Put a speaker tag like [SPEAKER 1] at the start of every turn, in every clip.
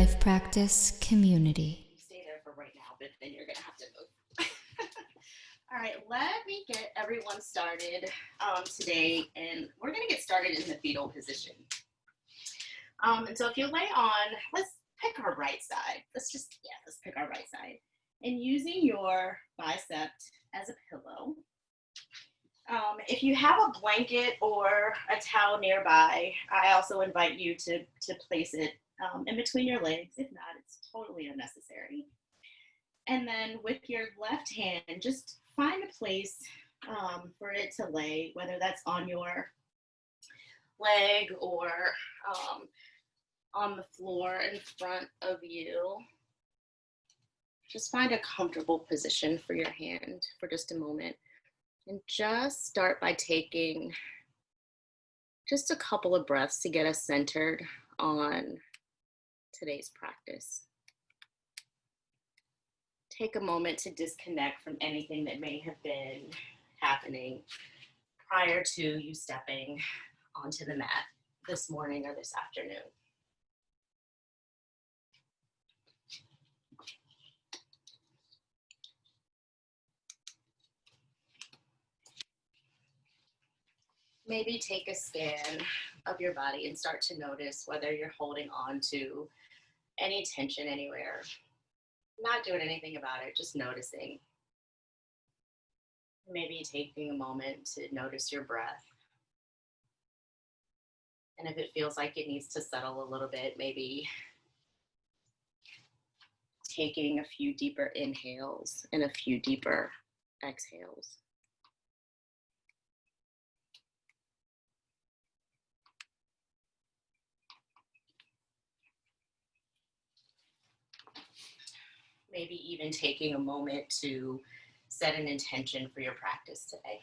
[SPEAKER 1] life practice community.
[SPEAKER 2] Stay there for right now, but then you're gonna have to move. All right, let me get everyone started today, and we're gonna get started in the fetal position. And so if you lay on, let's pick our right side. Let's pick our right side. And using your bicep as a pillow. If you have a blanket or a towel nearby, I also invite you to place it in between your legs. If not, it's totally unnecessary. And then with your left hand, just find a place for it to lay, whether that's on your leg or on the floor in front of you. Just find a comfortable position for your hand for just a moment. And just start by taking just a couple of breaths to get us centered on today's practice. Take a moment to disconnect from anything that may have been happening prior to you stepping onto the mat this morning or this afternoon. Maybe take a scan of your body and start to notice whether you're holding on to any tension anywhere. Not doing anything about it, just noticing. Maybe taking a moment to notice your breath. And if it feels like it needs to settle a little bit, maybe taking a few deeper inhales and a few deeper exhales. Maybe even taking a moment to set an intention for your practice today.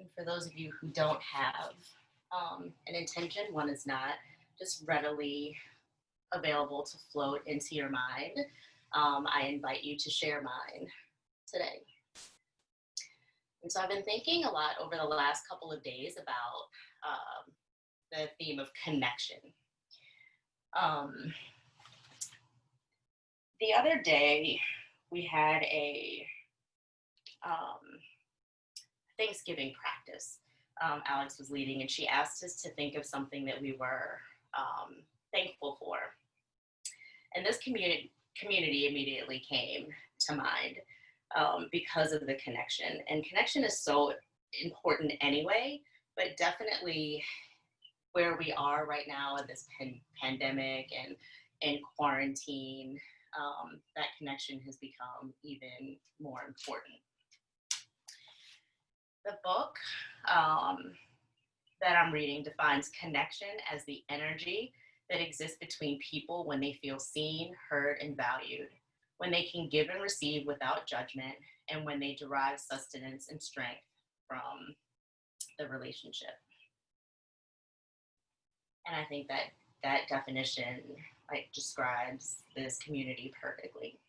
[SPEAKER 2] And for those of you who don't have an intention, one is not just readily available to float into your mind, I invite you to share mine today. And so I've been thinking a lot over the last couple of days about the theme of connection. The other day, we had a Thanksgiving practice. Alex was leading, and she asked us to think of something that we were thankful for. And this community immediately came to mind. Because of the connection. And connection is so important anyway, but definitely where we are right now in this pandemic and in quarantine, that connection has become even more important. The book that I'm reading defines connection as the energy that exists between people when they feel seen, heard, and valued, when they can give and receive without judgment, and when they derive sustenance and strength from the relationship. And I think that that definition describes this community perfectly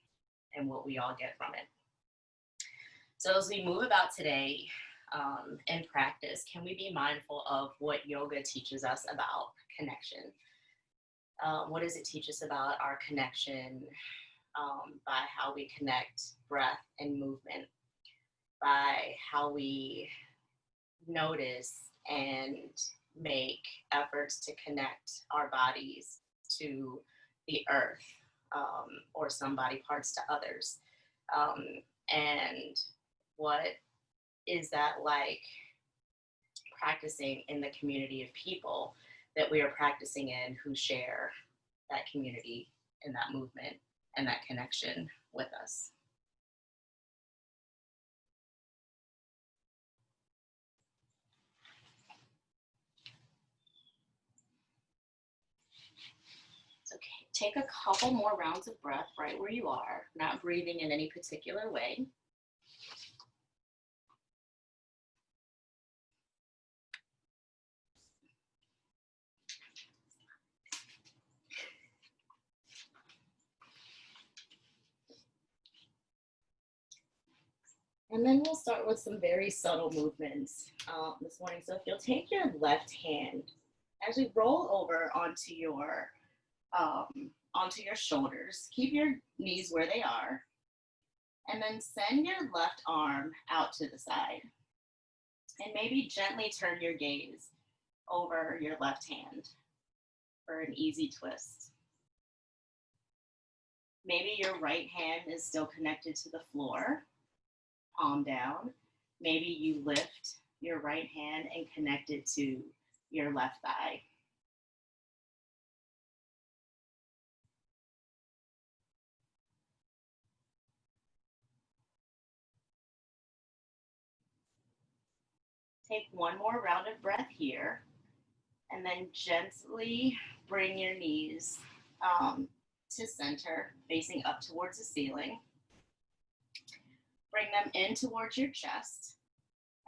[SPEAKER 2] and what we all get from it. So as we move about today in practice, can we be mindful of what yoga teaches us about connection? What does it teach us about our connection? By how we connect breath and movement, by how we notice and make efforts to connect our bodies to the earth or some body parts to others. And what is that like practicing in the community of people that we are practicing in who share that community and that movement and that connection with us. So take a couple more rounds of breath right where you are, not breathing in any particular way. And then we'll start with some very subtle movements this morning. So if you'll take your left hand, actually roll over onto your shoulders. Keep your knees where they are. And then send your left arm out to the side. And maybe gently turn your gaze over your left hand for an easy twist. Maybe your right hand is still connected to the floor, palm down. Maybe you lift your right hand and connect it to your left thigh. Take one more round of breath here, and then gently bring your knees to center, facing up towards the ceiling. Bring them in towards your chest,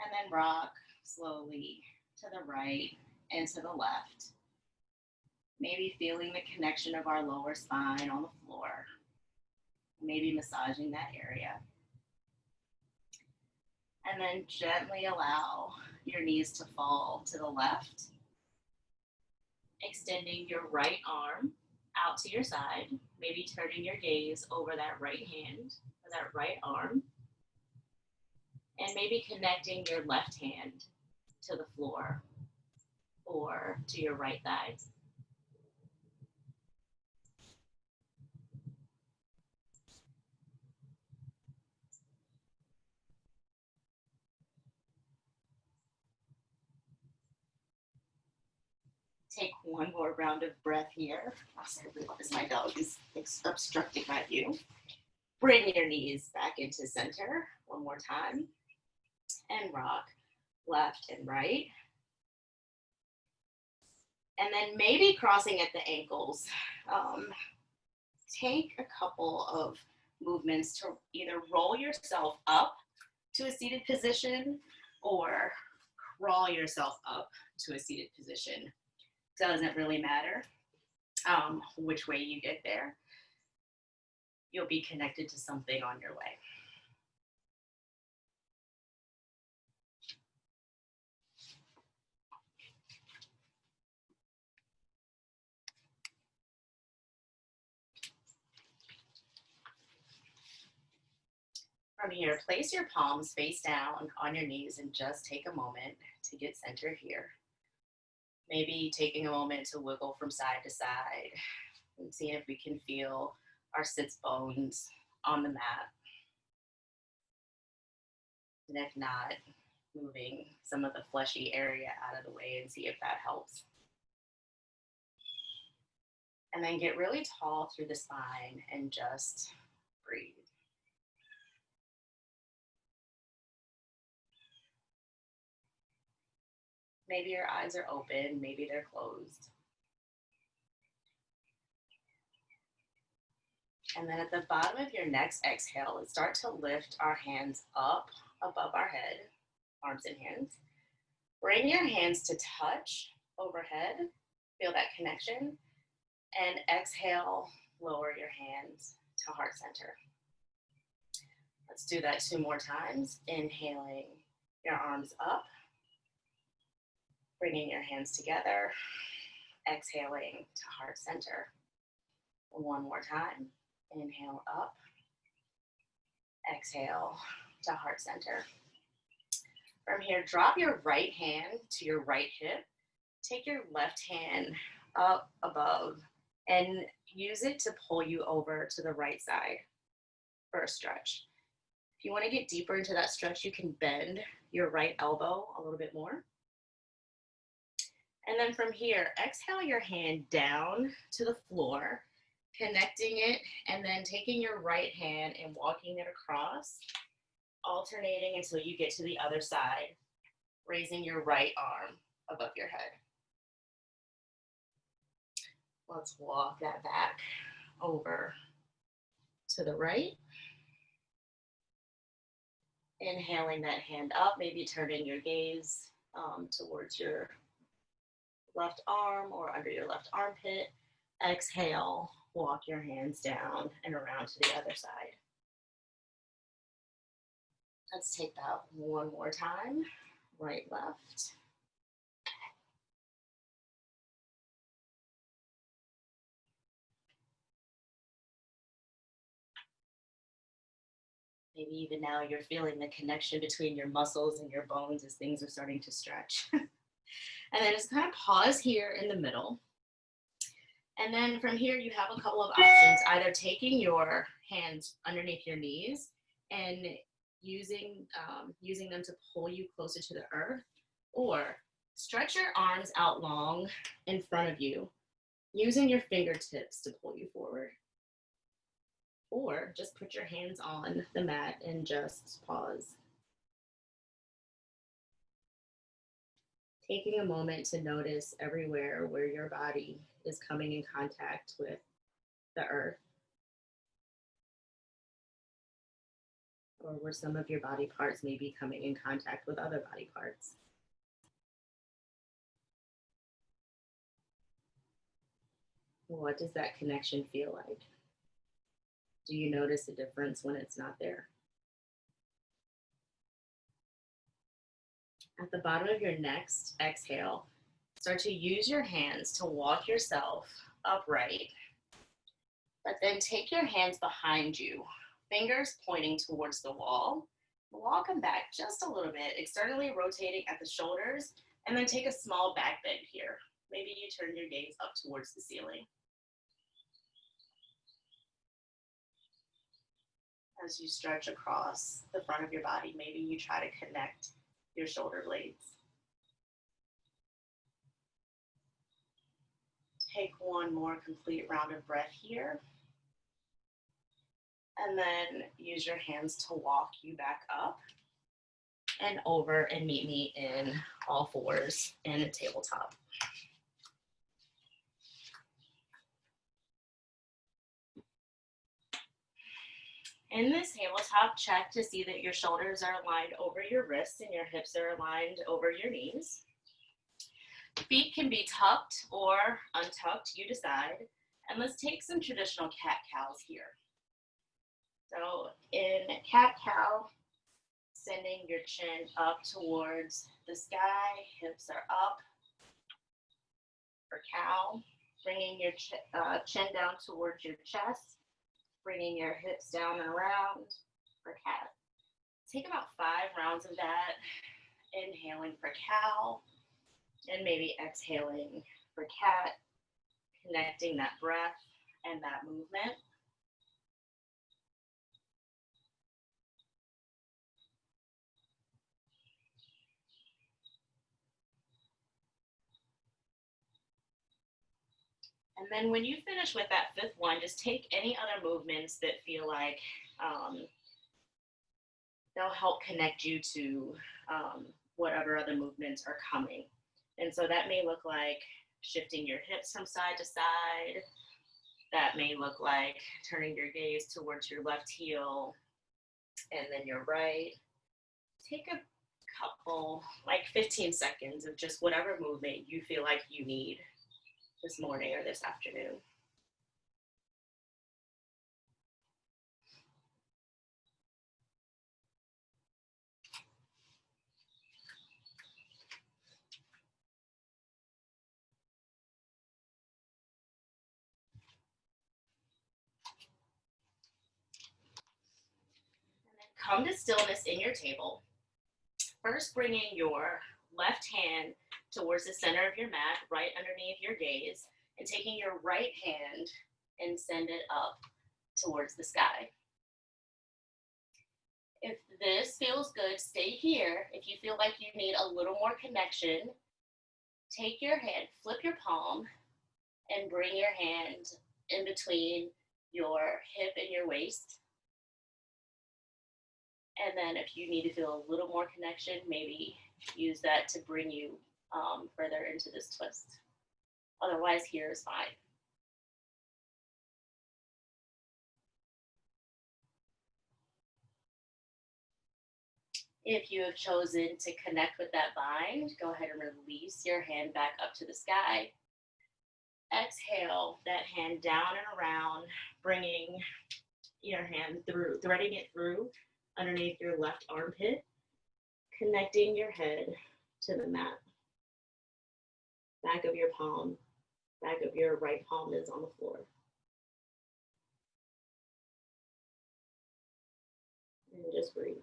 [SPEAKER 2] and then rock slowly to the right and to the left. Maybe feeling the connection of our lower spine on the floor. Maybe massaging that area. And then gently allow your knees to fall to the left, extending your right arm out to your side, maybe turning your gaze over that right hand or that right arm, and maybe connecting your left hand to the floor or to your right thigh. Take one more round of breath here. I realize my dog is obstructing my view. Bring your knees back into center one more time and rock left and right. And then maybe crossing at the ankles. Take a couple of movements to either roll yourself up to a seated position or crawl yourself up to a seated position. Doesn't really matter which way you get there. You'll be connected to something on your way. From here, place your palms face down on your knees and just take a moment to get centered here. Maybe taking a moment to wiggle from side to side and see if we can feel our sits bones on the mat. And if not, moving some of the fleshy area out of the way and see if that helps. And then get really tall through the spine and just breathe. Maybe your eyes are open, maybe they're closed. And then at the bottom of your next exhale, let's start to lift our hands up above our head, arms and hands. Bring your hands to touch overhead, feel that connection. And exhale, lower your hands to heart center. Let's do that 2 more times. Inhaling your arms up. Bringing your hands together, exhaling to heart center. 1 more time. Inhale up, exhale to heart center. From here, drop your right hand to your right hip. Take your left hand up above and use it to pull you over to the right side for a stretch. If you want to get deeper into that stretch, you can bend your right elbow a little bit more. And then from here, exhale your hand down to the floor, connecting it, and then taking your right hand and walking it across, alternating until you get to the other side, raising your right arm above your head. Let's walk that back over to the right. Inhaling that hand up, maybe turning your gaze towards your left arm or under your left armpit. Exhale, walk your hands down and around to the other side. Let's take that one more time. Right, left. Maybe even now you're feeling the connection between your muscles and your bones as things are starting to stretch. And then just kind of pause here in the middle. And then from here, you have a couple of options, either taking your hands underneath your knees and using them to pull you closer to the earth, or stretch your arms out long in front of you, using your fingertips to pull you forward. Or just put your hands on the mat and just pause. Taking a moment to notice everywhere where your body is coming in contact with the earth, or where some of your body parts may be coming in contact with other body parts. What does that connection feel like? Do you notice a difference when it's not there? At the bottom of your next exhale, start to use your hands to walk yourself upright, but then take your hands behind you, fingers pointing towards the wall. Walk them back just a little bit, externally rotating at the shoulders, and then take a small back bend here. Maybe you turn your gaze up towards the ceiling. As you stretch across the front of your body, maybe you try to connect your shoulder blades. Take one more complete round of breath here. And then use your hands to walk you back up and over and meet me in all fours in a tabletop. In this tabletop, check to see that your shoulders are aligned over your wrists and your hips are aligned over your knees. Feet can be tucked or untucked, you decide. And let's take some traditional cat-cows here. So in cat-cow, sending your chin up towards the sky, hips are up. For cow, bringing your chin down towards your chest, bringing your hips down and around. For cat, take about 5 rounds of that, inhaling for cow, and maybe exhaling for cat, connecting that breath and that movement. And then when you finish with that 5th one, just take any other movements that feel like they'll help connect you to whatever other movements are coming. And so that may look like shifting your hips from side to side. That may look like turning your gaze towards your left heel and then your right. Take a couple, like 15 seconds of just whatever movement you feel like you need this morning or this afternoon. And then come to stillness in your table. First, bringing your left hand towards the center of your mat, right underneath your gaze, and taking your right hand and send it up towards the sky. If this feels good, stay here. If you feel like you need a little more connection, take your hand, flip your palm, and bring your hand in between your hip and your waist. And then if you need to feel a little more connection, maybe use that to bring you further into this twist. Otherwise, here is fine. If you have chosen to connect with that bind, go ahead and release your hand back up to the sky. Exhale that hand down and around, bringing your hand through, threading it through underneath your left armpit, connecting your head to the mat. Back of your palm, back of your right palm is on the floor. And just breathe.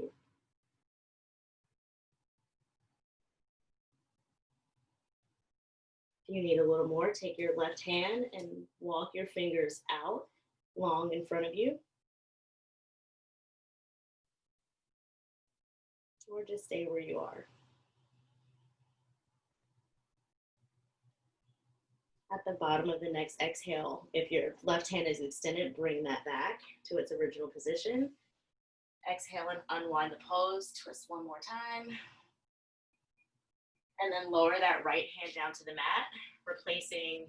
[SPEAKER 2] If you need a little more, take your left hand and walk your fingers out long in front of you. Or just stay where you are. At the bottom of the next exhale, if your left hand is extended, bring that back to its original position. Exhale and unwind the pose. Twist one more time. And then lower that right hand down to the mat, replacing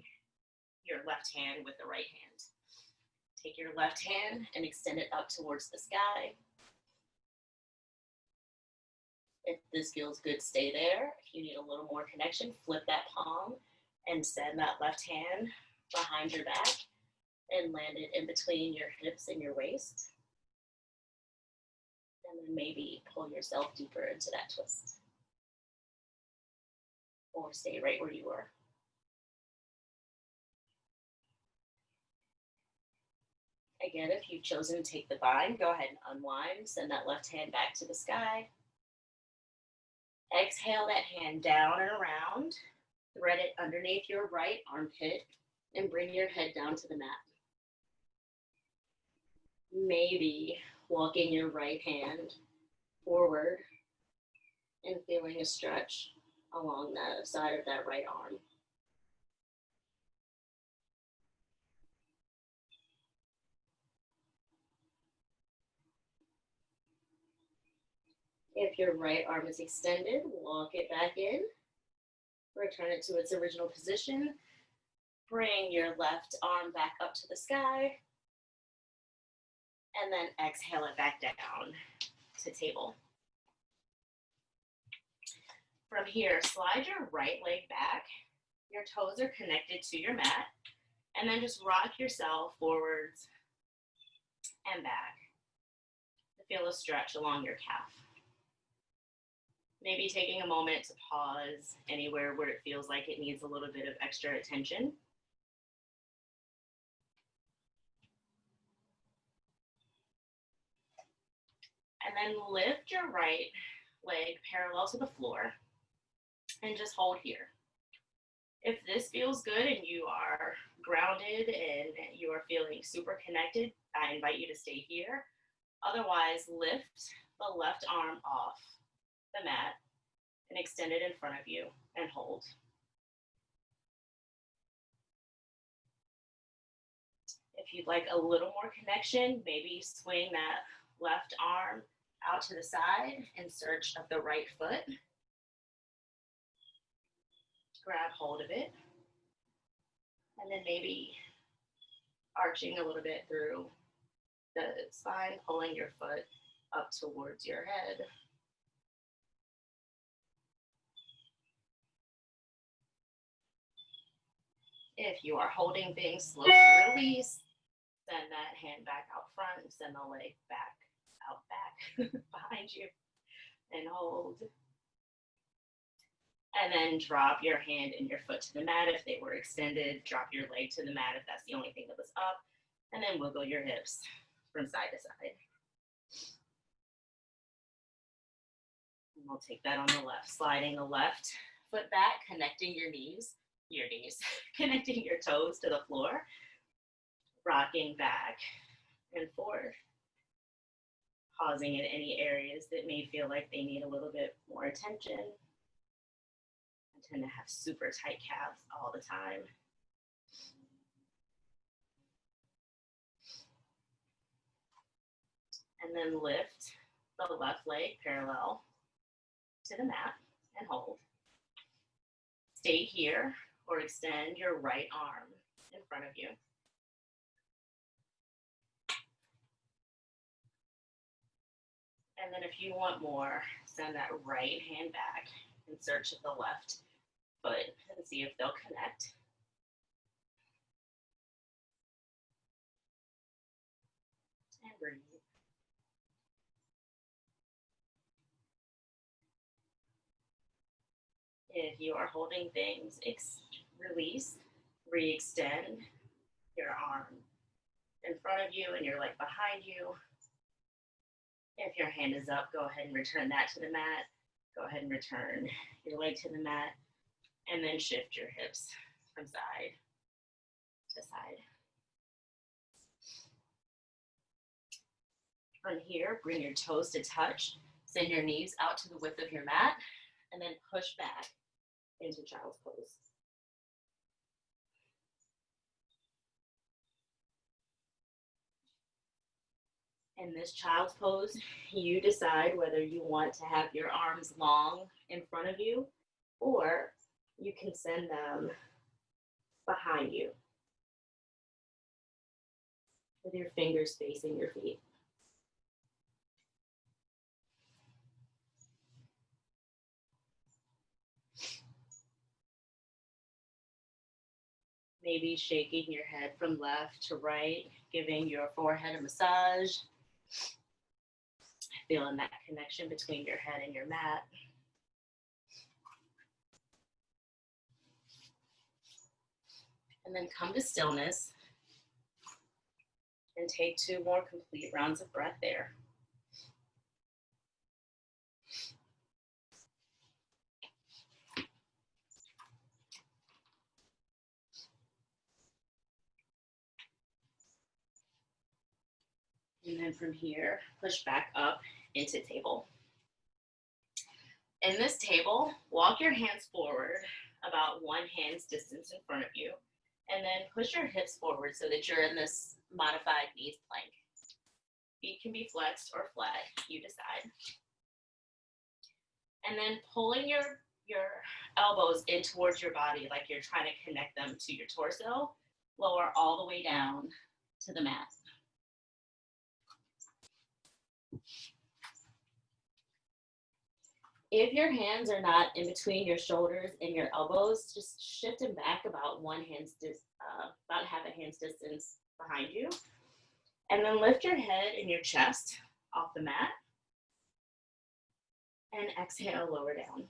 [SPEAKER 2] your left hand with the right hand. Take your left hand and extend it up towards the sky. If this feels good, stay there. If you need a little more connection, flip that palm and send that left hand behind your back and land it in between your hips and your waist. And then maybe pull yourself deeper into that twist. Or stay right where you are. Again, if you've chosen to take the bind, go ahead and unwind. Send that left hand back to the sky. Exhale that hand down and around. Thread it underneath your right armpit and bring your head down to the mat. Maybe walking your right hand forward and feeling a stretch along the side of that right arm. If your right arm is extended, walk it back in. Return it to its original position. Bring your left arm back up to the sky. And then exhale it back down to table. From here, slide your right leg back. Your toes are connected to your mat. And then just rock yourself forwards and back. Feel a stretch along your calf. Maybe taking a moment to pause anywhere where it feels like it needs a little bit of extra attention. And then lift your right leg parallel to the floor and just hold here. If this feels good and you are grounded and you are feeling super connected, I invite you to stay here. Otherwise, lift the left arm off the mat and extend it in front of you and hold. If you'd like a little more connection, maybe swing that left arm out to the side in search of the right foot. Grab hold of it. And then maybe arching a little bit through the spine, pulling your foot up towards your head. If you are holding things, slowly release. Send that hand back out front. Send the leg back, out back behind you. And hold. And then drop your hand and your foot to the mat if they were extended. Drop your leg to the mat if that's the only thing that was up. And then wiggle your hips from side to side. And we'll take that on the left. Sliding the left foot back, connecting your knees, connecting your toes to the floor. Rocking back and forth. Pausing in any areas that may feel like they need a little bit more attention. I tend to have super tight calves all the time. And then lift the left leg parallel to the mat and hold. Stay here or extend your right arm in front of you. And then if you want more, send that right hand back in search of the left foot and see if they'll connect. And breathe. If you are holding things, release, re-extend your arm in front of you and your leg behind you. If your hand is up, go ahead and return that to the mat. Go ahead and return your leg to the mat, and then shift your hips from side to side. From here, bring your toes to touch. Send your knees out to the width of your mat, and then push back into child's pose. In this child's pose, you decide whether you want to have your arms long in front of you, or you can send them behind you with your fingers facing your feet. Maybe shaking your head from left to right, giving your forehead a massage, feeling that connection between your head and your mat. And then come to stillness and take 2 more complete rounds of breath there. And then from here, push back up into table. In this table, walk your hands forward about 1 hand's distance in front of you, and then push your hips forward so that you're in this modified knees plank. Feet can be flexed or flat, you decide. And then pulling your elbows in towards your body like you're trying to connect them to your torso, lower all the way down to the mat. If your hands are not in between your shoulders and your elbows, just shift them back about about half a hand's distance behind you. And then lift your head and your chest off the mat. And exhale, lower down.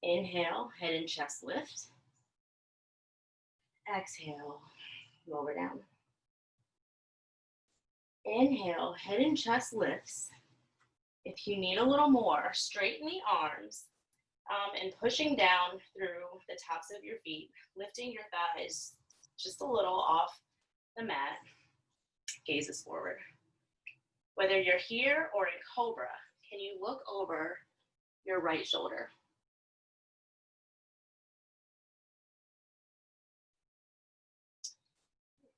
[SPEAKER 2] Inhale, head and chest lift. Exhale, lower down. Inhale, head and chest lifts. If you need a little more, straighten the arms and pushing down through the tops of your feet, lifting your thighs just a little off the mat, gazes forward. Whether you're here or in cobra, can you look over your right shoulder?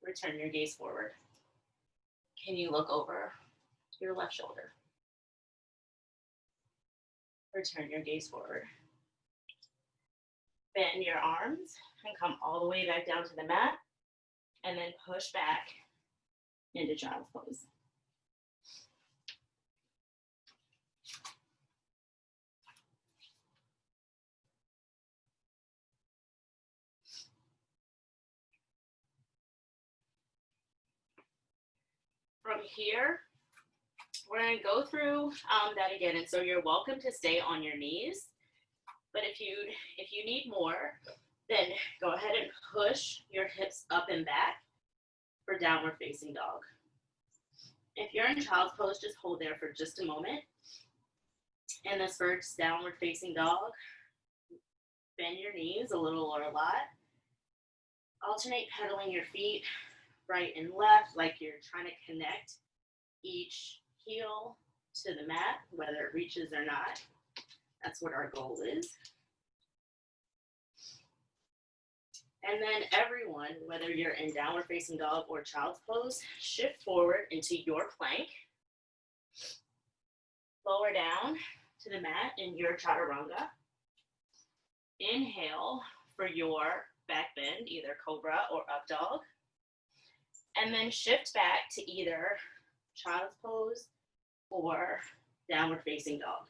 [SPEAKER 2] Return your gaze forward. Can you look over your left shoulder? Return your gaze forward. Bend your arms and come all the way back down to the mat, and then push back into child's pose. From here, we're going to go through that again, and so you're welcome to stay on your knees, but if you need more, then go ahead and push your hips up and back for downward facing dog. If you're in child's pose, just hold there for just a moment. In this first downward facing dog, bend your knees a little or a lot. Alternate pedaling your feet right and left like you're trying to connect each heel to the mat, whether it reaches or not. That's what our goal is. And then everyone, whether you're in downward facing dog or child's pose, shift forward into your plank. Lower down to the mat in your chaturanga. Inhale for your back bend, either cobra or up dog. And then shift back to either child's pose or downward facing dog.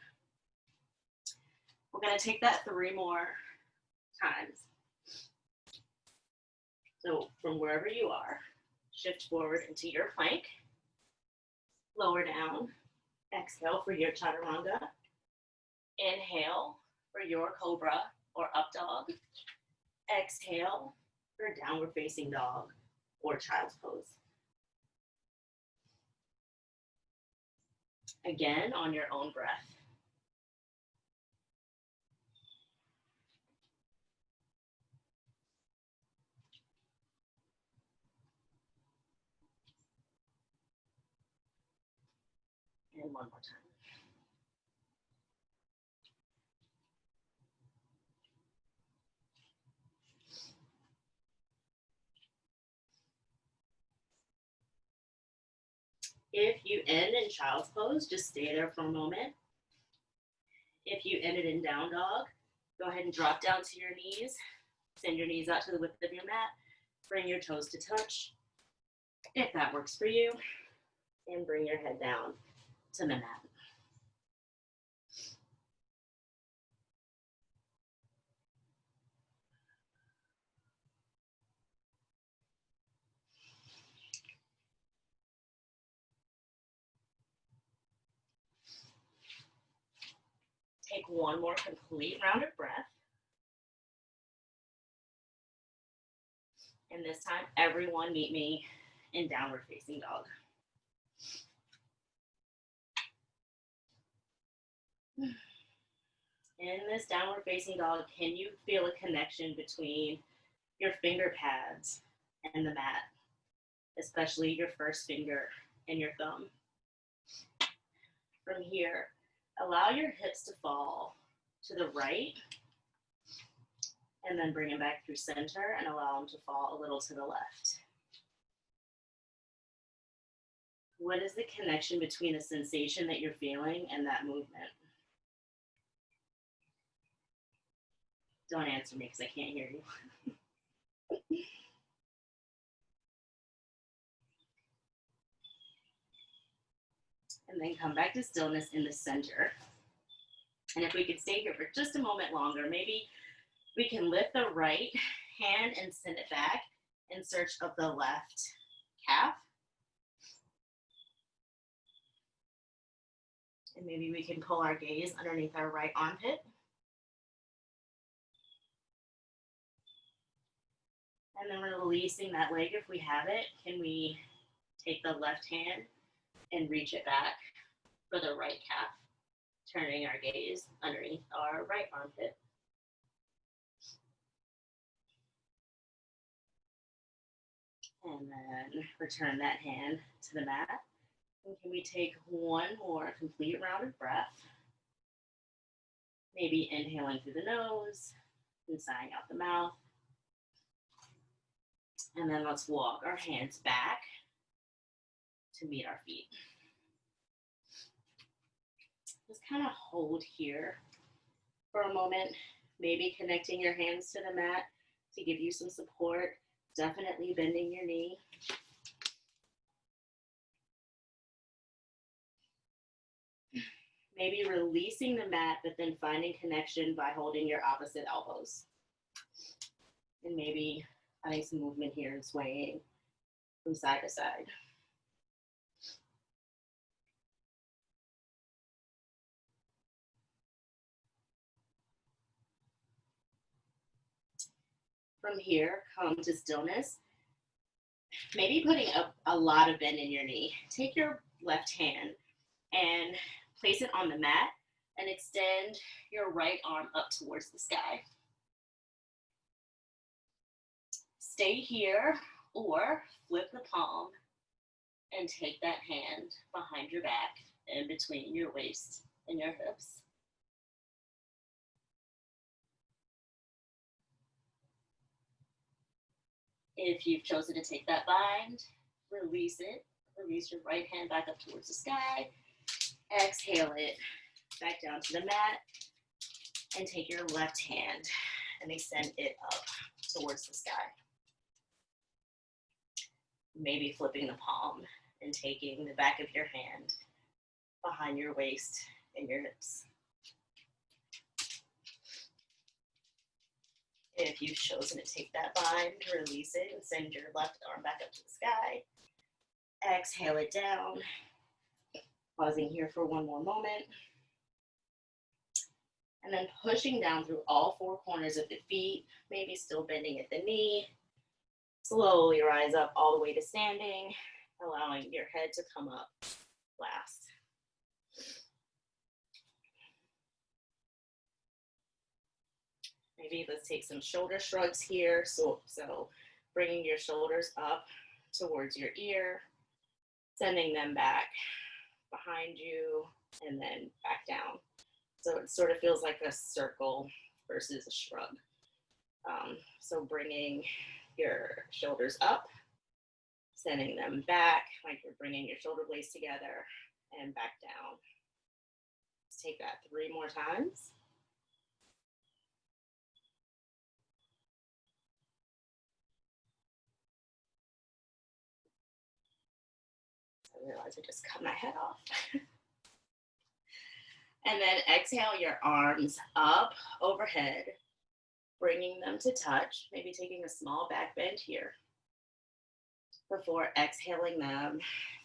[SPEAKER 2] We're going to take that 3 more times. So from wherever you are, shift forward into your plank. Lower down. Exhale for your chaturanga. Inhale for your cobra or up dog. Exhale for downward facing dog or child's pose. Again, on your own breath. And one more time. If you end in child's pose, just stay there for a moment. If you ended in down dog, go ahead and drop down to your knees. Send your knees out to the width of your mat. Bring your toes to touch, if that works for you. And bring your head down to the mat. Take one more complete round of breath. And this time, everyone meet me in downward facing dog. In this downward facing dog, can you feel a connection between your finger pads and the mat, especially your first finger and your thumb? From here, allow your hips to fall to the right, and then bring them back through center and allow them to fall a little to the left. What is the connection between the sensation that you're feeling and that movement? Don't answer me because I can't hear you. And then come back to stillness in the center. And if we could stay here for just a moment longer, maybe we can lift the right hand and send it back in search of the left calf. And maybe we can pull our gaze underneath our right armpit. And then we're releasing that leg if we have it. Can we take the left hand and reach it back for the right calf, turning our gaze underneath our right armpit. And then return that hand to the mat. And can we take one more complete round of breath? Maybe inhaling through the nose and sighing out the mouth. And then let's walk our hands back to meet our feet. Just kind of hold here for a moment, maybe connecting your hands to the mat to give you some support. Definitely bending your knee. Maybe releasing the mat, but then finding connection by holding your opposite elbows. And maybe finding some movement here and swaying from side to side. From here, come to stillness. Maybe putting a lot of bend in your knee. Take your left hand and place it on the mat and extend your right arm up towards the sky. Stay here or flip the palm and take that hand behind your back in between your waist and your hips. If you've chosen to take that bind, release it. Release your right hand back up towards the sky. Exhale it back down to the mat. And take your left hand and extend it up towards the sky. Maybe flipping the palm and taking the back of your hand behind your waist and your hips. If you've chosen to take that bind, release it and send your left arm back up to the sky. Exhale it down. Pausing here for one more moment. then pushing down through all four corners of the feet, maybe still bending at the knee. Slowly rise up all the way to standing, allowing your head to come up last. Maybe let's take some shoulder shrugs here. So bringing your shoulders up towards your ear, sending them back behind you, and then back down. So it sort of feels like a circle versus a shrug. So bringing your shoulders up, sending them back like you're bringing your shoulder blades together, and back down. Let's take that 3 more times. I realize I just cut my head off. And then exhale your arms up overhead, bringing them to touch, maybe taking a small back bend here, before exhaling them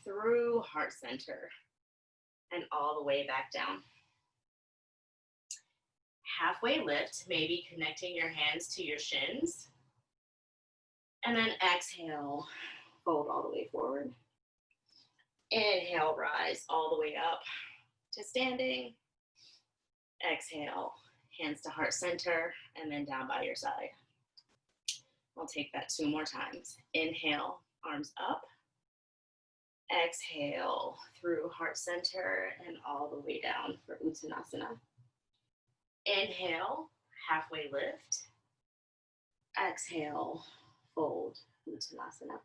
[SPEAKER 2] through heart center and all the way back down. Halfway lift, maybe connecting your hands to your shins. And then exhale, fold all the way forward. Inhale, rise all the way up to standing. Exhale, hands to heart center, and then down by your side. I'll take that 2 more times. Inhale, arms up. Exhale through heart center and all the way down for Uttanasana. Inhale, halfway lift. Exhale, fold, Uttanasana.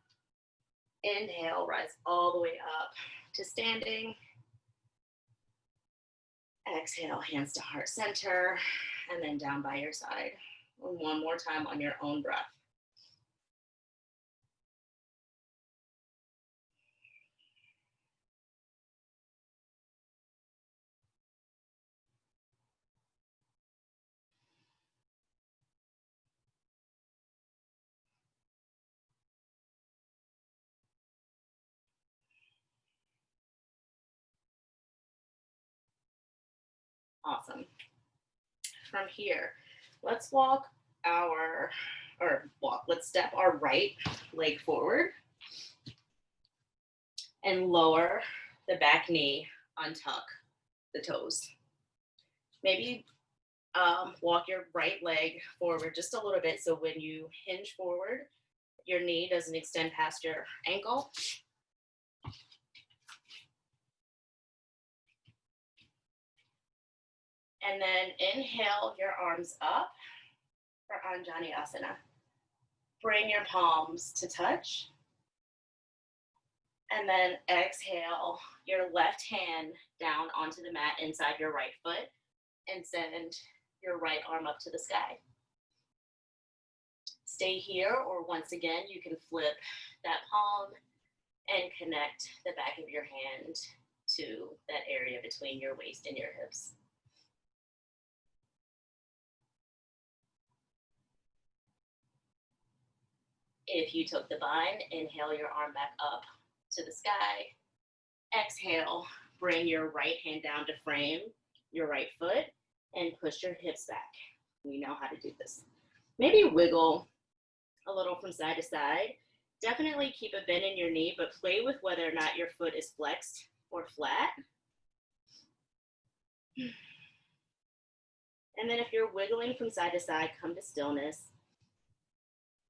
[SPEAKER 2] Inhale, rise all the way up to standing. Exhale, hands to heart center, and then down by your side. And 1 more time on your own breath. Awesome. From here, let's let's step our right leg forward and lower the back knee, untuck the toes. Maybe walk your right leg forward just a little bit, so when you hinge forward, your knee doesn't extend past your ankle. And then inhale your arms up for Anjaneyasana. Bring your palms to touch. And then exhale your left hand down onto the mat inside your right foot and send your right arm up to the sky. Stay here, or once again, you can flip that palm and connect the back of your hand to that area between your waist and your hips. If you took the bind, inhale your arm back up to the sky. Exhale, bring your right hand down to frame your right foot and push your hips back. We know how to do this. Maybe wiggle a little from side to side. Definitely keep a bend in your knee, but play with whether or not your foot is flexed or flat. And then if you're wiggling from side to side, come to stillness.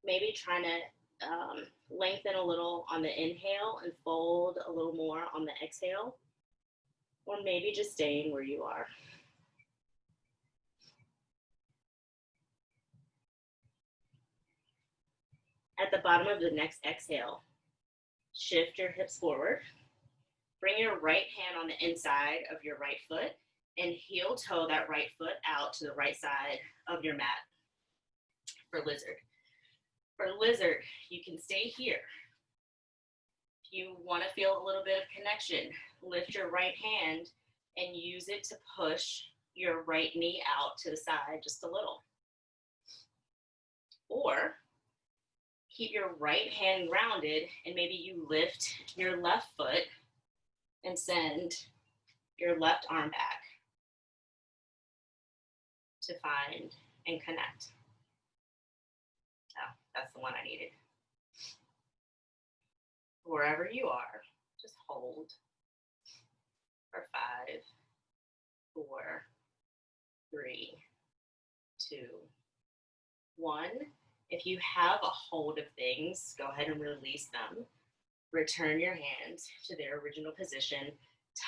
[SPEAKER 2] Maybe trying to lengthen a little on the inhale and fold a little more on the exhale, or maybe just staying where you are. At the bottom of the next exhale, shift your hips forward. Bring your right hand on the inside of your right foot and heel toe that right foot out to the right side of your mat for lizard. For lizard, you can stay here. If you want to feel a little bit of connection, lift your right hand and use it to push your right knee out to the side just a little. Or keep your right hand grounded and maybe you lift your left foot and send your left arm back. to find and connect. Oh, that's the one I needed. Wherever you are, just hold for 5, 4, 3, 2, 1. If you have a hold of things, go ahead and release them. Return your hands to their original position.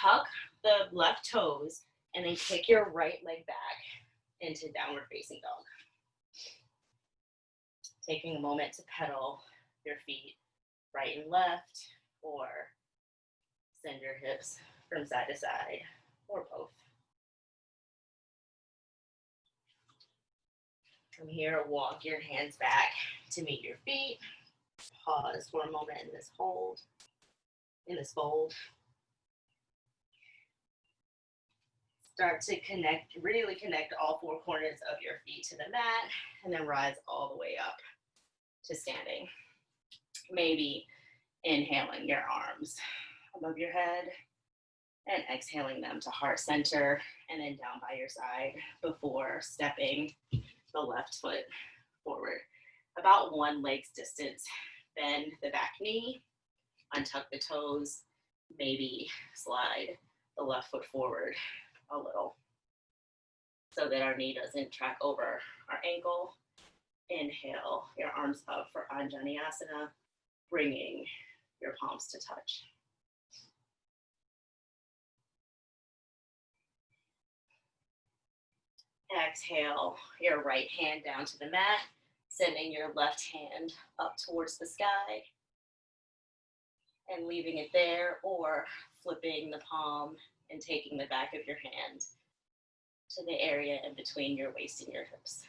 [SPEAKER 2] Tuck the left toes and then kick your right leg back into downward facing dog. Taking a moment to pedal your feet right and left, or send your hips from side to side, or both. From here, walk your hands back to meet your feet. Pause for a moment in this hold, in this fold. Start to connect, really connect all 4 corners of your feet to the mat, and then rise all the way up to standing. Maybe inhaling your arms above your head and exhaling them to heart center and then down by your side before stepping the left foot forward. About 1 leg's distance. Bend the back knee, untuck the toes, maybe slide the left foot forward a little so that our knee doesn't track over our ankle. Inhale your arms up for Anjaneyasana, bringing your palms to touch. Exhale your right hand down to the mat, sending your left hand up towards the sky and leaving it there, or flipping the palm and taking the back of your hand to the area in between your waist and your hips.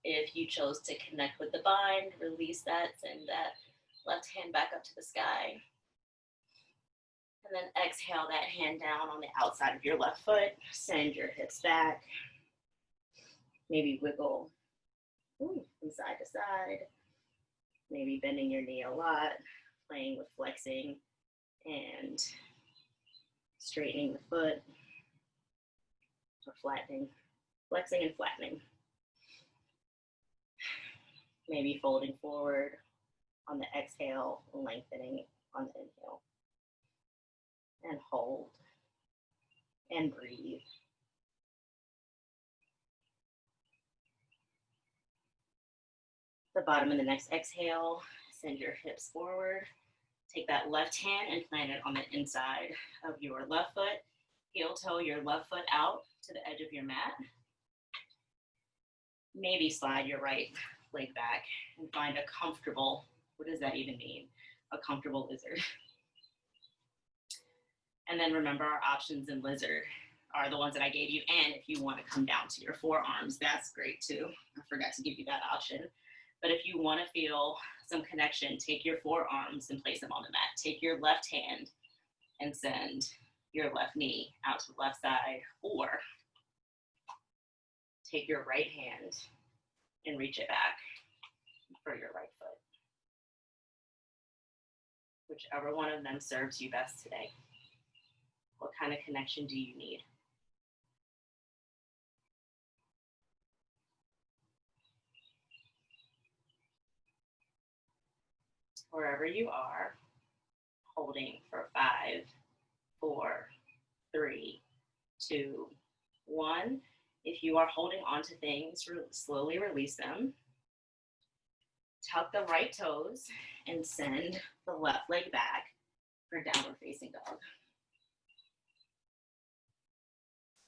[SPEAKER 2] If you chose to connect with the bind, release that, send that left hand back up to the sky. And then exhale that hand down on the outside of your left foot. Send your hips back. Maybe wiggle from side to side. Maybe bending your knee a lot, playing with flexing and straightening the foot, or flattening, flexing and flattening. Maybe folding forward on the exhale, lengthening on the inhale. And hold and breathe. The bottom of the next exhale, send your hips forward. Take that left hand and plant it on the inside of your left foot. Heel toe your left foot out to the edge of your mat. Maybe slide your right leg back and find a comfortable, what does that even mean? A comfortable lizard. And then remember, our options in lizard are the ones that I gave you. And if you want to come down to your forearms, that's great too. I forgot to give you that option. But if you want to feel some connection, take your forearms and place them on the mat. Take your left hand and send your left knee out to the left side, or take your right hand and reach it back for your right foot. Whichever one of them serves you best today. What kind of connection do you need? Wherever you are, holding for 5, 4, 3, 2, 1. If you are holding on to things, slowly release them. Tuck the right toes and send the left leg back for downward facing dog.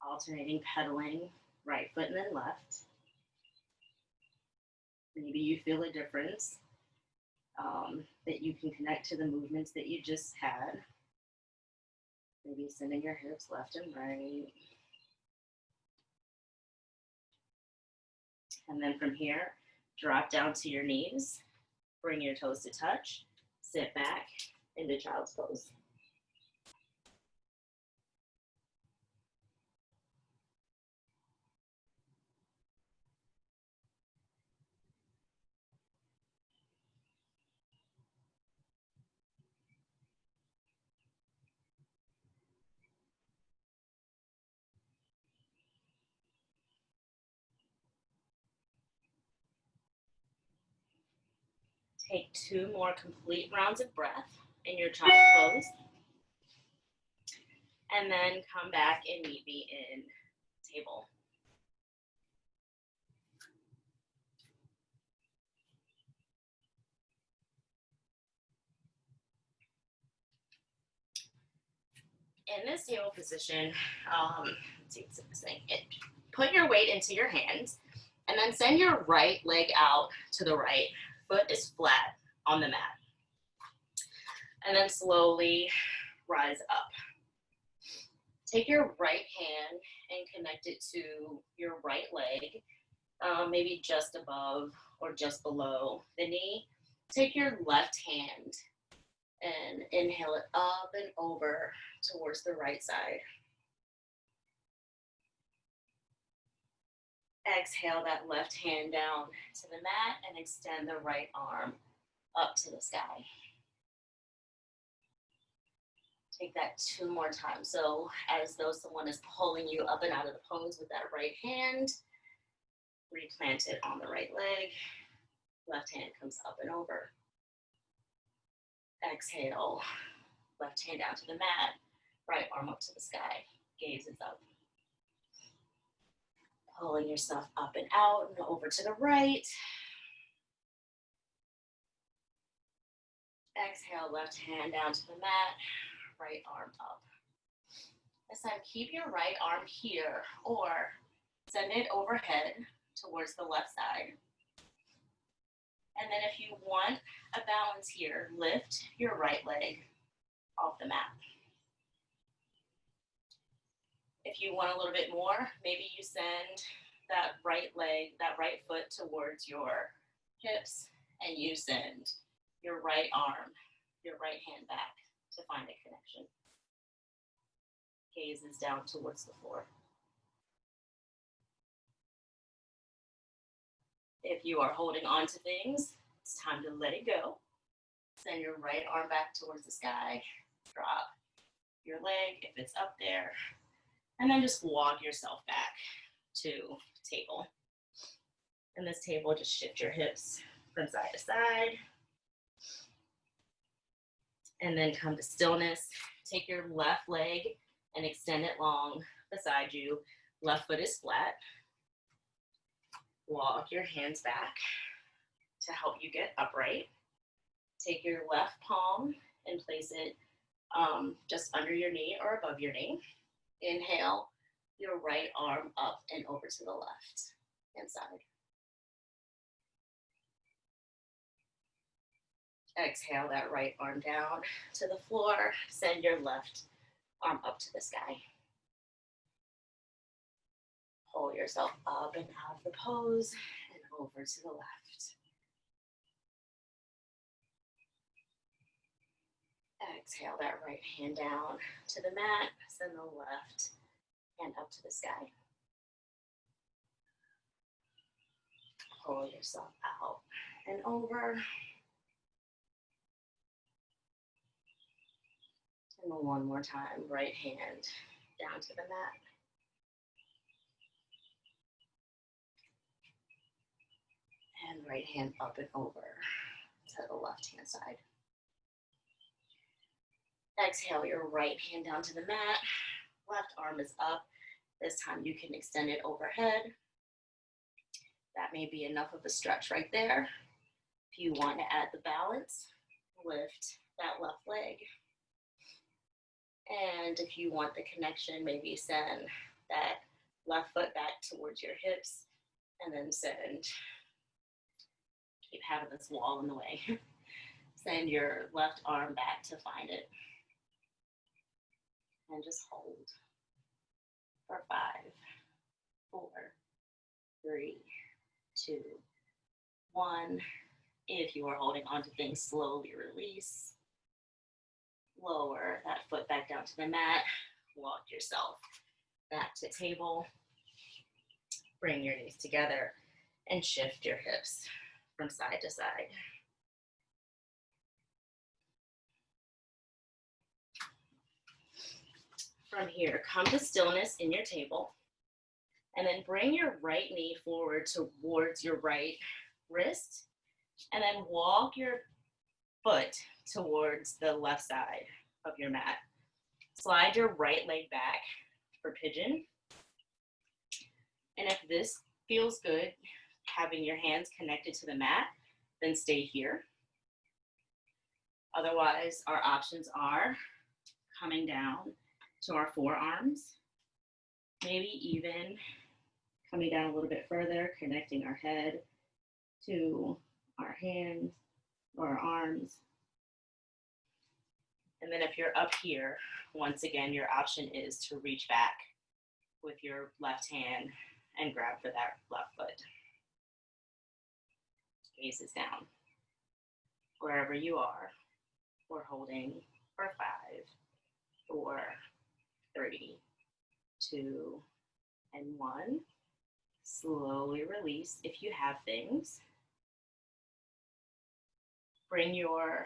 [SPEAKER 2] Alternating pedaling right foot and then left. Maybe you feel a difference, that you can connect to the movements that you just had. Maybe sending your hips left and right. And then from here, drop down to your knees, bring your toes to touch, sit back into child's pose. Take 2 more complete rounds of breath in your child pose. And then come back and meet me in table. In this table position, let's see what's this thing. Put your weight into your hands and then send your right leg out to the right. Foot is flat on the mat. And then slowly rise up. Take your right hand and connect it to your right leg, maybe just above or just below the knee. Take your left hand and inhale it up and over towards the right side. Exhale that left hand down to the mat and extend the right arm up to the sky. Take that 2 more times. So as though someone is pulling you up and out of the pose with that right hand, replant it on the right leg. Left hand comes up and over. Exhale, left hand down to the mat, right arm up to the sky, gaze is up. Pulling yourself up and out and over to the right. Exhale, left hand down to the mat, right arm up. This time, keep your right arm here or send it overhead towards the left side. And then if you want a balance here, lift your right leg off the mat. If you want a little bit more, maybe you send that right leg, that right foot towards your hips, and you send your right arm, your right hand back to find a connection. Gaze is down towards the floor. If you are holding on to things, it's time to let it go. Send your right arm back towards the sky. Drop your leg if it's up there. And then just walk yourself back to table. In this table, just shift your hips from side to side. And then come to stillness. Take your left leg and extend it long beside you. Left foot is flat. Walk your hands back to help you get upright. Take your left palm and place it just under your knee or above your knee. Inhale your right arm up and over to the left hand side. Exhale that right arm down to the floor. Send your left arm up to the sky. Pull yourself up and out of the pose and over to the left. Exhale that right hand down to the mat. Send the left hand up to the sky. Pull yourself out and over. And one more time, right hand down to the mat. And right hand up and over to the left hand side. Exhale your right hand down to the mat. Left arm is up. This time you can extend it overhead. That may be enough of a stretch right there. If you want to add the balance, lift that left leg. And if you want the connection, maybe send that left foot back towards your hips and then keep having this wall in the way. Send your left arm back to find it. And just hold for 5, 4, 3, 2, 1. If you are holding on to things, slowly release. Lower that foot back down to the mat. Walk yourself back to table. Bring your knees together and shift your hips from side to side. From here, come to stillness in your table, and then bring your right knee forward towards your right wrist, And then walk your foot towards the left side of your mat. Slide your right leg back for pigeon. And if this feels good, having your hands connected to the mat, then stay here. Otherwise, our options are coming down to our forearms, maybe even coming down a little bit further, connecting our head to our hands or our arms. And then if you're up here, once again, your option is to reach back with your left hand and grab for that left foot. Gaze is down. Wherever you are, we're holding for 5, 4, 3, 2, and 1. Slowly release if you have things. Bring your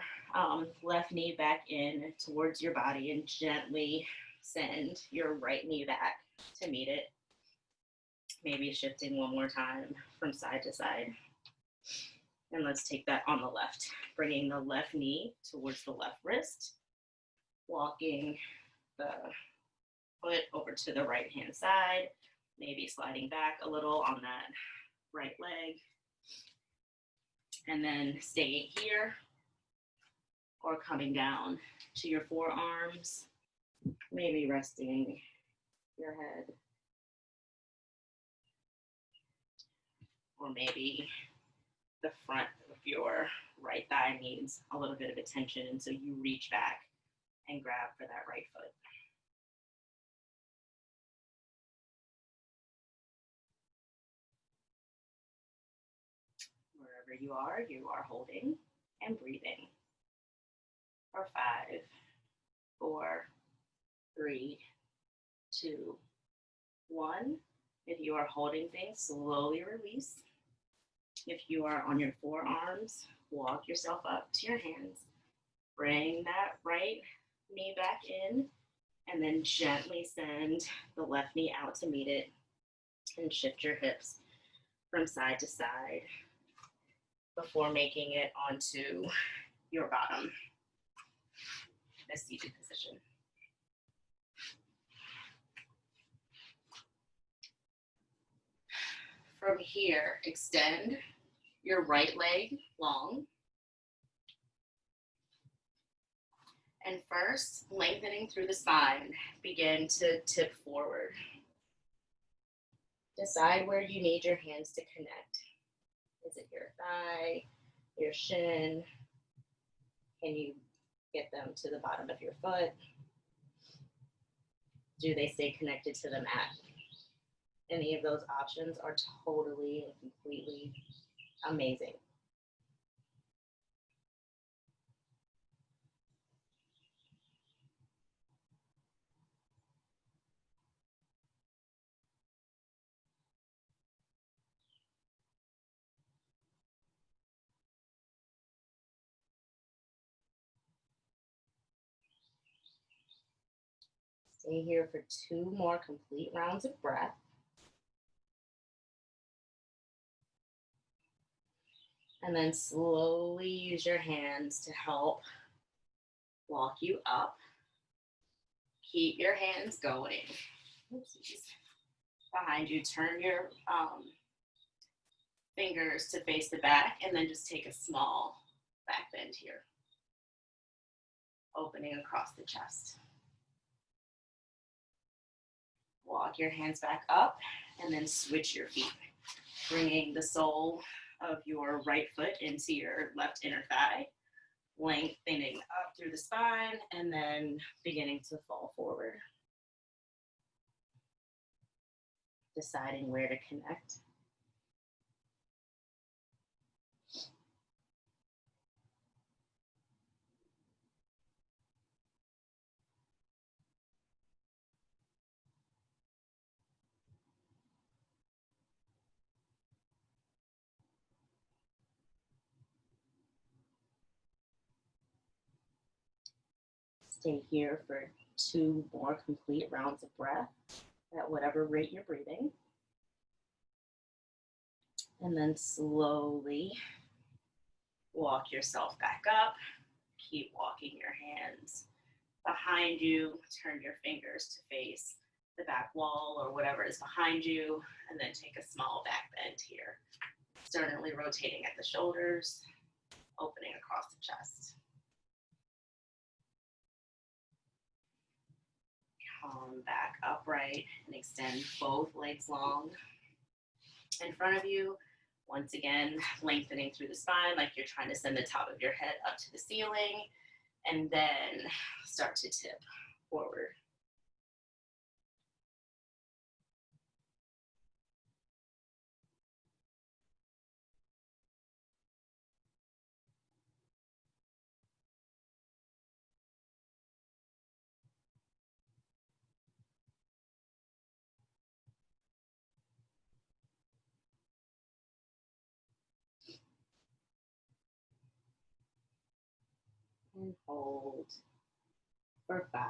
[SPEAKER 2] left knee back in towards your body and gently send your right knee back to meet it. Maybe shifting one more time from side to side. And let's take that on the left. Bringing the left knee towards the left wrist. Walking the foot over to the right hand side. Maybe sliding back a little on that right leg. And then staying here or coming down to your forearms. Maybe resting your head. Or maybe the front of your right thigh needs a little bit of attention, and so you reach back and grab for that right foot. Wherever you are holding and breathing. For 5, 4, 3, 2, 1. If you are holding things, slowly release. If you are on your forearms, walk yourself up to your hands. Bring that right knee back in, and then gently send the left knee out to meet it, and shift your hips from side to side before making it onto your bottom, the seated position. From here, extend your right leg long. And first, lengthening through the spine, begin to tip forward. Decide where you need your hands to connect. Is it your thigh, your shin? Can you get them to the bottom of your foot? Do they stay connected to the mat? Any of those options are totally and completely amazing. Stay here for 2 more complete rounds of breath. And then slowly use your hands to help walk you up. Keep your hands going. Oopsies. Behind you, turn your fingers to face the back, and then just take a small back bend here. Opening across the chest. Walk your hands back up, and then switch your feet. Bringing the sole of your right foot into your left inner thigh, lengthening up through the spine, and then beginning to fall forward. Deciding where to connect. Stay here for 2 more complete rounds of breath at whatever rate you're breathing. And then slowly Walk yourself back up. Keep walking your hands behind you. Turn your fingers to face the back wall or whatever is behind you, and then take a small back bend here. Sternly rotating at the shoulders, opening across the chest. Come back upright and extend both legs long in front of you. Once again, lengthening through the spine like you're trying to send the top of your head up to the ceiling, and then start to tip forward. And hold for 5,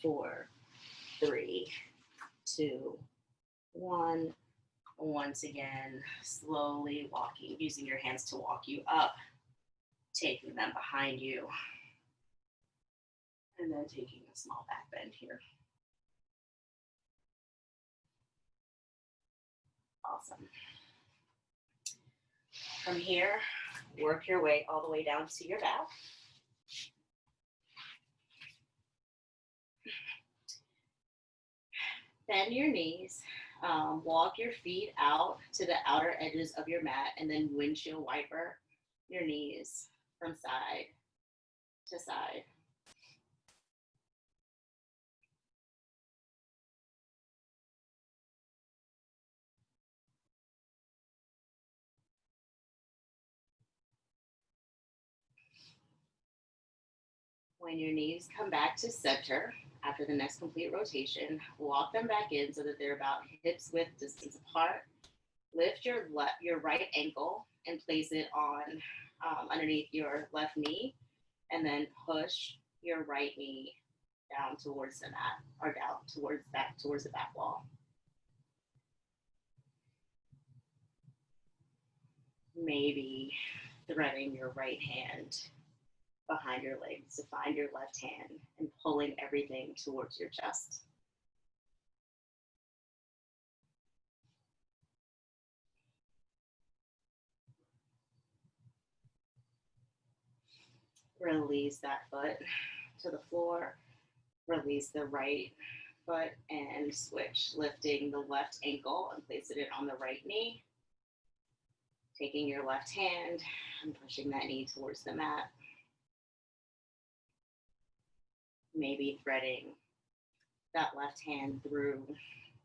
[SPEAKER 2] 4, 3, 2, 1. Once again, slowly walking, using your hands to walk you up, taking them behind you, and then taking a small back bend here. Awesome. From here, work your way all the way down to your back. Bend your knees, walk your feet out to the outer edges of your mat, and then windshield wiper your knees from side to side. When your knees come back to center after the next complete rotation, walk them back in so that they're about hips width distance apart. Lift your right ankle and place it on underneath your left knee, and then push your right knee down towards the mat or down towards the back wall. Maybe threading your right hand behind your legs to find your left hand and pulling everything towards your chest. Release that foot to the floor. Release the right foot and switch, lifting the left ankle and placing it on the right knee. Taking your left hand and pushing that knee towards the mat. Maybe threading that left hand through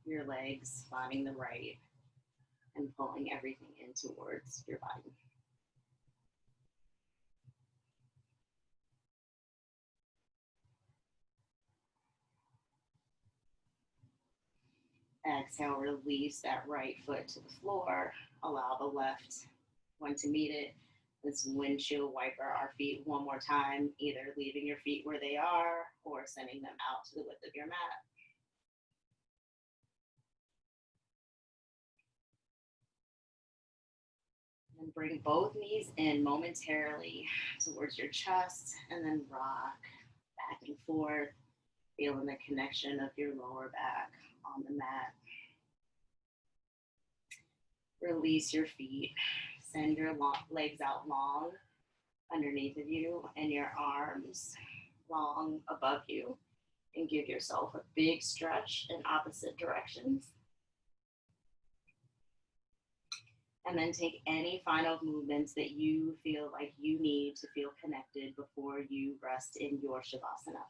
[SPEAKER 2] your legs, finding the right, and pulling everything in towards your body. Exhale, release that right foot to the floor. Allow the left one to meet it. Let's windshield wiper our feet one more time, either leaving your feet where they are or sending them out to the width of your mat. And bring both knees in momentarily towards your chest, and then rock back and forth, feeling the connection of your lower back on the mat. Release your feet. Send your legs out long underneath of you and your arms long above you, and give yourself a big stretch in opposite directions. And then take any final movements that you feel like you need to feel connected before you rest in your Shavasana.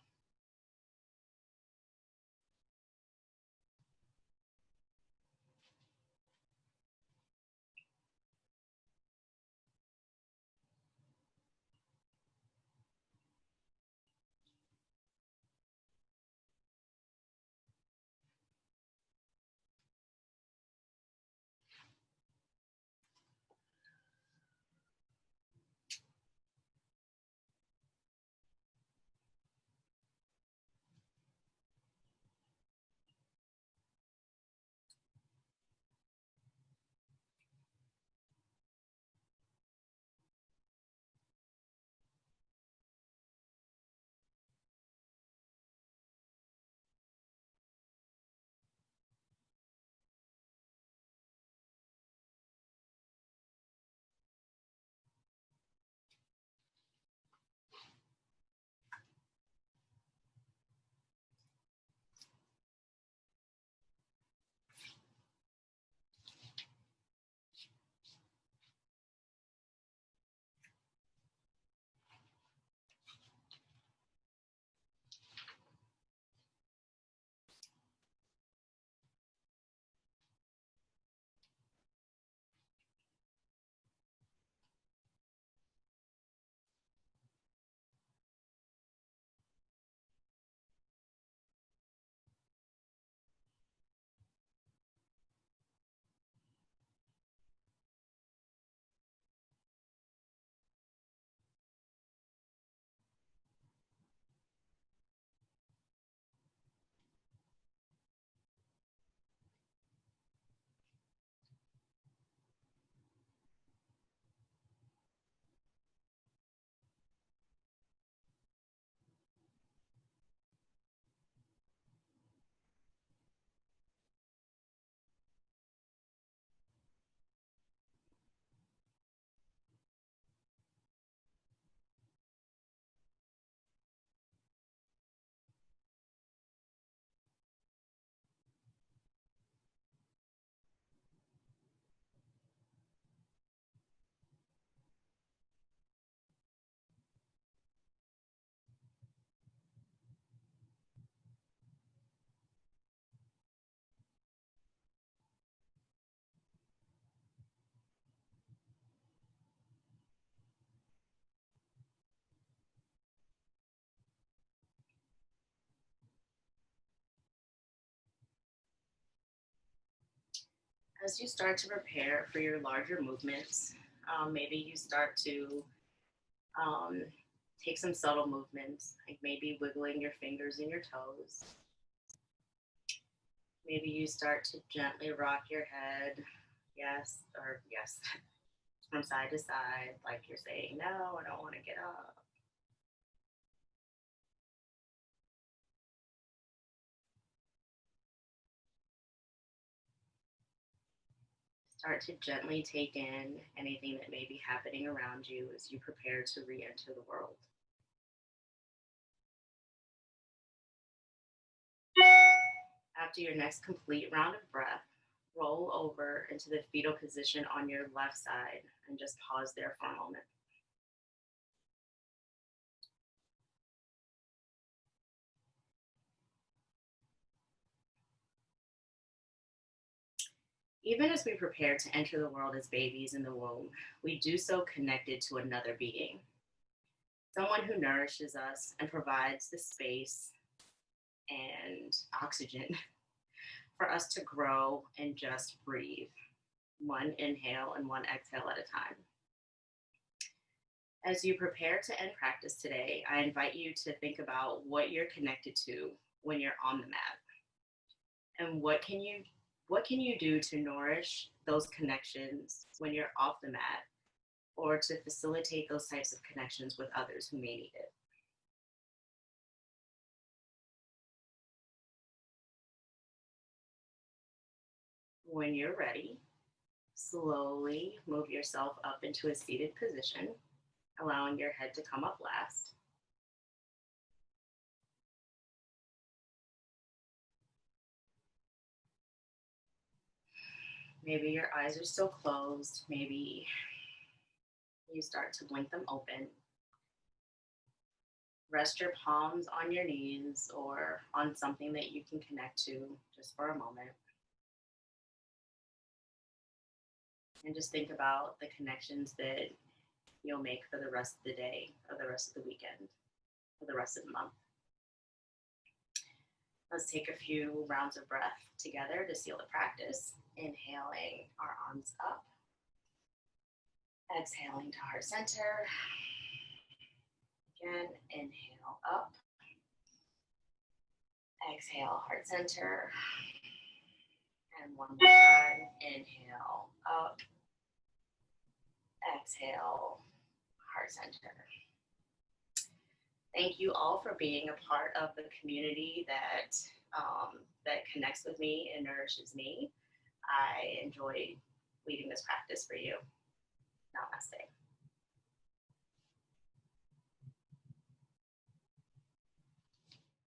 [SPEAKER 2] As you start to prepare for your larger movements, maybe you start to um, take some subtle movements, like maybe wiggling your fingers and your toes. Maybe you start to gently rock your head, yes, or yes, from side to side, like you're saying, no, I don't want to get up. Start to gently take in anything that may be happening around you as you prepare to re enter the world. After your next complete round of breath, roll over into the fetal position on your left side and just pause there for a moment. Even as we prepare to enter the world as babies in the womb, we do so connected to another being, someone who nourishes us and provides the space and oxygen for us to grow and just breathe, one inhale and one exhale at a time. As you prepare to end practice today, I invite you to think about what you're connected to when you're on the mat, and what can you do to nourish those connections when you're off the mat, or to facilitate those types of connections with others who may need it. When you're ready, slowly move yourself up into a seated position, allowing your head to come up last. Maybe your eyes are still closed. Maybe you start to blink them open. Rest your palms on your knees or on something that you can connect to just for a moment. And just think about the connections that you'll make for the rest of the day, or the rest of the weekend, or the rest of the month. Let's take a few rounds of breath together to seal the practice. Inhaling our arms up. Exhaling to heart center. Again, inhale up. Exhale, heart center. And one more time. Inhale up. Exhale, heart center. Thank you all for being a part of the community that connects with me and nourishes me. I enjoy leading this practice for you. Namaste.